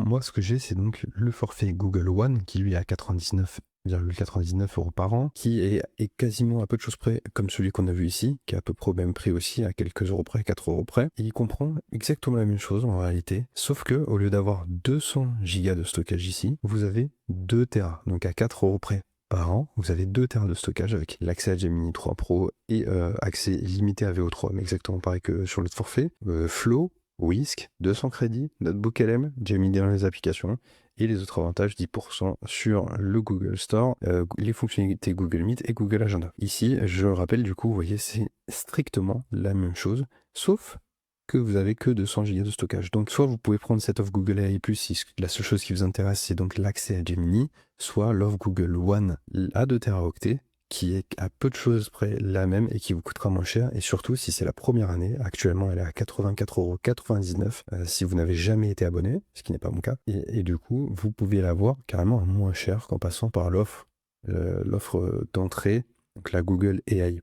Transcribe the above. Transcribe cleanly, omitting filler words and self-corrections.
moi, ce que j'ai, c'est donc le forfait Google One qui lui est à 99,99 € par an, qui est quasiment à peu de choses près comme celui qu'on a vu ici, qui est à peu près au même prix aussi, à quelques euros près, 4 € près. Et il comprend exactement la même chose en réalité, sauf que au lieu d'avoir 200 Go de stockage ici, vous avez 2 Tera, donc à 4 € près. Par an, vous avez 2 Tera de stockage avec l'accès à Gemini 3 Pro et accès limité à VO3, mais exactement pareil que sur l'autre forfait. Flow, Whisk, 200 crédits, Notebook LM, Gemini dans les applications, et les autres avantages, 10% sur le Google Store, les fonctionnalités Google Meet et Google Agenda. Ici, je le rappelle, du coup, vous voyez, c'est strictement la même chose, sauf que vous avez que 200 Go de stockage. Donc, soit vous pouvez prendre cette offre Google AI+, si la seule chose qui vous intéresse, c'est donc l'accès à Gemini, soit l'offre Google One à 2 Teraoctets, qui est à peu de choses près la même et qui vous coûtera moins cher. Et surtout, si c'est la première année, actuellement, elle est à 84,99 € si vous n'avez jamais été abonné, ce qui n'est pas mon cas. Et du coup, vous pouvez l'avoir carrément à moins cher qu'en passant par l'offre d'entrée, donc la Google AI+,